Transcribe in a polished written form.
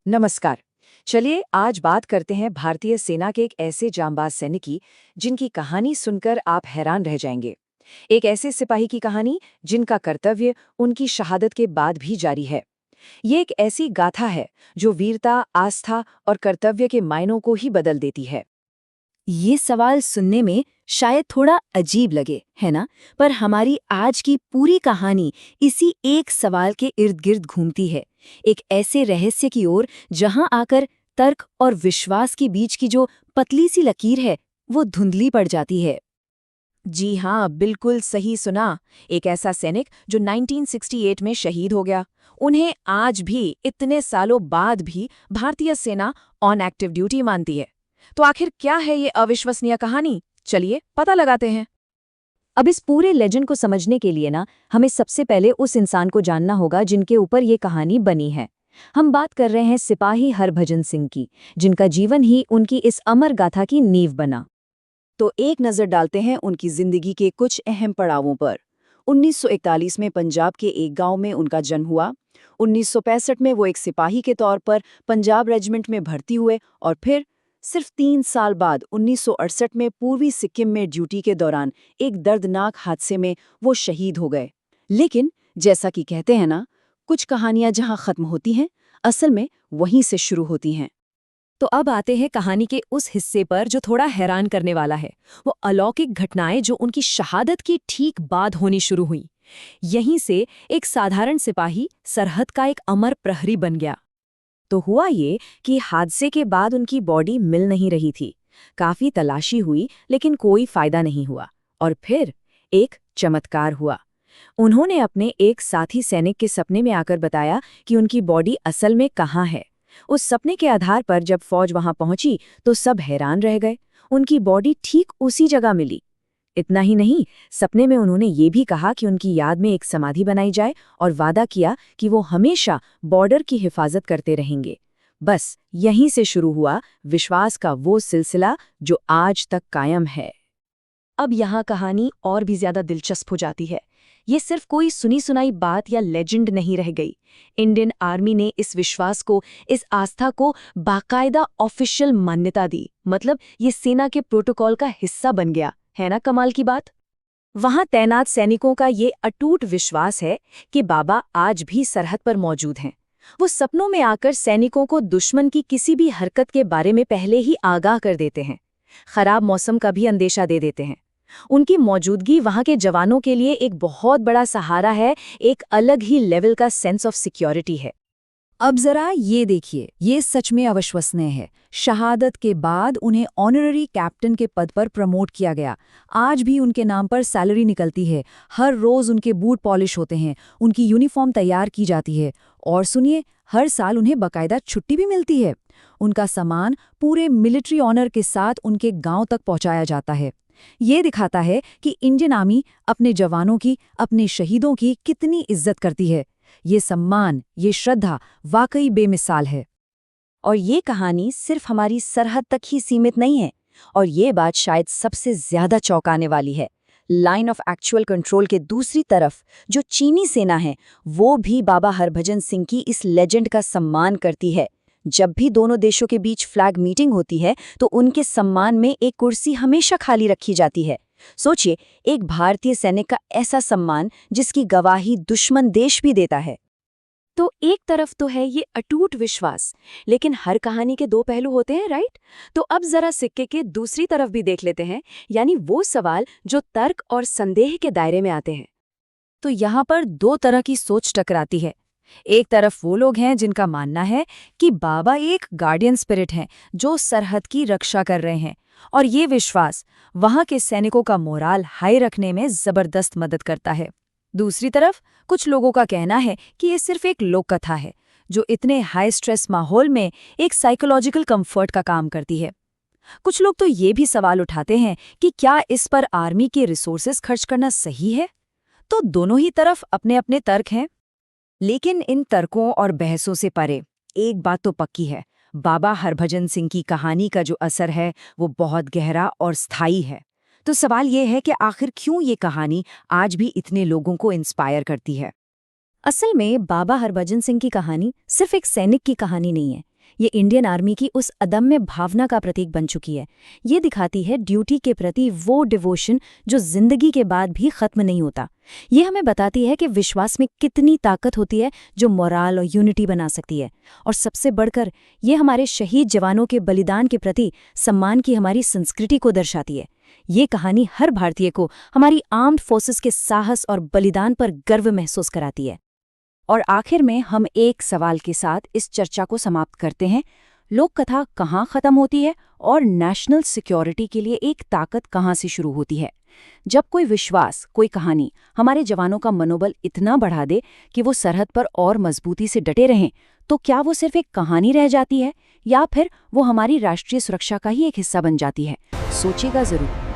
नमस्कार। चलिए आज बात करते हैं भारतीय सेना के एक ऐसे जांबाज सैनिक की जिनकी कहानी सुनकर आप हैरान रह जाएंगे। एक ऐसे सिपाही की कहानी जिनका कर्तव्य उनकी शहादत के बाद भी जारी है। ये एक ऐसी गाथा है जो वीरता, आस्था और कर्तव्य के मायनों को ही बदल देती है। ये सवाल सुनने में शायद थोड़ा अजीब लगे, है ना? पर हमारी आज की पूरी कहानी इसी एक सवाल के इर्द-गिर्द घूमती है। एक ऐसे रहस्य की ओर जहां आकर तर्क और विश्वास के बीच की जो पतली सी लकीर है, वो धुंधली पड़ जाती है। जी हाँ, बिल्कुल सही सुना। एक ऐसा सैनिक जो 1968 में शहीद हो गया। उन्हें आज भी इतने सालों बाद भी भारतीय सेना ऑन एक्टिव ड्यूटी मानती है। तो आखिर क्या है ये अविश्वसनीय कहानी? चलिए पता लगाते हैं। अब इस पूरे लेजेंड को समझने के लिए हमें सबसे पहले उस इंसान को जानना होगा जिनके ऊपर ये कहानी बनी है। हम बात कर रहे हैं सिपाही हरभजन सिंह की, जिनका जीवन ही उनकी इस अमर गाथा की नींव बना। तो एक नज़र डालते हैं उनकी जिंदगी के कुछ अहम पड़ावों पर। 1941 में पंजाब के एक गांव में उनका जन्म हुआ। 1965 में वो एक सिपाही के तौर पर पंजाब रेजिमेंट में भर्ती हुए और फिर सिर्फ 3 साल बाद 1968 में पूर्वी सिक्किम में ड्यूटी के दौरान एक दर्दनाक हादसे में वो शहीद हो गए। लेकिन जैसा कि कहते हैं ना, कुछ कहानियां जहां खत्म होती हैं, असल में वहीं से शुरू होती हैं। तो अब आते हैं कहानी के उस हिस्से पर जो थोड़ा हैरान करने वाला है। वो अलौकिक घटनाएं जो उनकी शहादत की ठीक बाद होनी शुरू हुई। यहीं से एक साधारण सिपाही सरहद का एक अमर प्रहरी बन गया। तो हुआ ये कि हादसे के बाद उनकी बॉडी मिल नहीं रही थी। काफी तलाशी हुई लेकिन कोई फायदा नहीं हुआ। और फिर एक चमत्कार हुआ। उन्होंने अपने एक साथी सैनिक के सपने में आकर बताया कि उनकी बॉडी असल में कहाँ है। उस सपने के आधार पर जब फौज वहां पहुंची तो सब हैरान रह गए। उनकी बॉडी ठीक उसी जगह मिली। इतना ही नहीं, सपने में उन्होंने ये भी कहा कि उनकी याद में एक समाधि बनाई जाए और वादा किया कि वो हमेशा बॉर्डर की हिफाजत करते रहेंगे। बस यहीं से शुरू हुआ विश्वास का वो सिलसिला जो आज तक कायम है। अब यहाँ कहानी और भी ज्यादा दिलचस्प हो जाती है। ये सिर्फ कोई सुनी सुनाई बात या लेजेंड नहीं रह गई। इंडियन आर्मी ने इस विश्वास को, इस आस्था को बाकायदा ऑफिशियल मान्यता दी। मतलब ये सेना के प्रोटोकॉल का हिस्सा बन गया। है ना कमाल की बात? वहां तैनात सैनिकों का ये अटूट विश्वास है कि बाबा आज भी सरहद पर मौजूद हैं। वो सपनों में आकर सैनिकों को दुश्मन की किसी भी हरकत के बारे में पहले ही आगाह कर देते हैं। खराब मौसम का भी अंदेशा दे देते हैं। उनकी मौजूदगी वहां के जवानों के लिए एक बहुत बड़ा सहारा है, एक अलग ही लेवल का सेंस ऑफ सिक्योरिटी है। अब जरा ये देखिए, ये सच में अविश्वसनीय है। शहादत के बाद उन्हें ऑनररी कैप्टन के पद पर प्रमोट किया गया। आज भी उनके नाम पर सैलरी निकलती है। हर रोज उनके बूट पॉलिश होते हैं, उनकी यूनिफॉर्म तैयार की जाती है। और सुनिए, हर साल उन्हें बाकायदा छुट्टी भी मिलती है। उनका सामान पूरे मिलिट्री ऑनर के साथ उनके गांव तक पहुंचाया जाता है। ये दिखाता है कि इंडियन आर्मी अपने जवानों की, अपने शहीदों की कितनी इज्जत करती है। ये सम्मान, ये श्रद्धा वाकई बेमिसाल है। और ये कहानी सिर्फ हमारी सरहद तक ही सीमित नहीं है। और ये बात शायद सबसे ज्यादा चौंकाने वाली है। लाइन ऑफ एक्चुअल कंट्रोल के दूसरी तरफ जो चीनी सेना है, वो भी बाबा हरभजन सिंह की इस लेजेंड का सम्मान करती है। जब भी दोनों देशों के बीच फ्लैग मीटिंग होती है तो उनके सम्मान में एक कुर्सी हमेशा खाली रखी जाती है। सोचिए, एक भारतीय सैनिक का ऐसा सम्मान जिसकी गवाही दुश्मन देश भी देता है। तो एक तरफ तो है ये अटूट विश्वास, लेकिन हर कहानी के दो पहलू होते हैं, राइट? तो अब जरा सिक्के के दूसरी तरफ भी देख लेते हैं, यानी वो सवाल जो तर्क और संदेह के दायरे में आते हैं। तो यहाँ पर दो तरह की सोच टकराती है। एक तरफ वो लोग हैं जिनका मानना है कि बाबा एक गार्डियन स्पिरिट हैं जो सरहद की रक्षा कर रहे हैं, और ये विश्वास वहां के सैनिकों का मोराल हाई रखने में जबरदस्त मदद करता है। दूसरी तरफ कुछ लोगों का कहना है कि ये सिर्फ एक लोक कथा है जो इतने हाई स्ट्रेस माहौल में एक साइकोलॉजिकल कंफर्ट का काम करती है। कुछ लोग तो ये भी सवाल उठाते हैं कि क्या इस पर आर्मी के रिसोर्सेज खर्च करना सही है। तो दोनों ही तरफ अपने अपने तर्क हैं। लेकिन इन तर्कों और बहसों से परे एक बात तो पक्की है, बाबा हरभजन सिंह की कहानी का जो असर है वो बहुत गहरा और स्थायी है। तो सवाल ये है कि आखिर क्यों ये कहानी आज भी इतने लोगों को इंस्पायर करती है। असल में बाबा हरभजन सिंह की कहानी सिर्फ एक सैनिक की कहानी नहीं है, ये इंडियन आर्मी की उस अदम्य भावना का प्रतीक बन चुकी है। ये दिखाती है ड्यूटी के प्रति वो डिवोशन जो जिंदगी के बाद भी खत्म नहीं होता। ये हमें बताती है कि विश्वास में कितनी ताकत होती है जो मोराल और यूनिटी बना सकती है। और सबसे बढ़कर ये हमारे शहीद जवानों के बलिदान के प्रति सम्मान की हमारी संस्कृति को दर्शाती है। ये कहानी हर भारतीय को हमारी आर्म्ड फोर्सेस के साहस और बलिदान पर गर्व महसूस कराती है। और आखिर में हम एक सवाल के साथ इस चर्चा को समाप्त करते हैं। लोक कथा कहाँ खत्म होती है और नेशनल सिक्योरिटी के लिए एक ताकत कहाँ से शुरू होती है? जब कोई विश्वास, कोई कहानी हमारे जवानों का मनोबल इतना बढ़ा दे कि वो सरहद पर और मजबूती से डटे रहें, तो क्या वो सिर्फ एक कहानी रह जाती है या फिर वो हमारी राष्ट्रीय सुरक्षा का ही एक हिस्सा बन जाती है? सोचिएगा जरूर।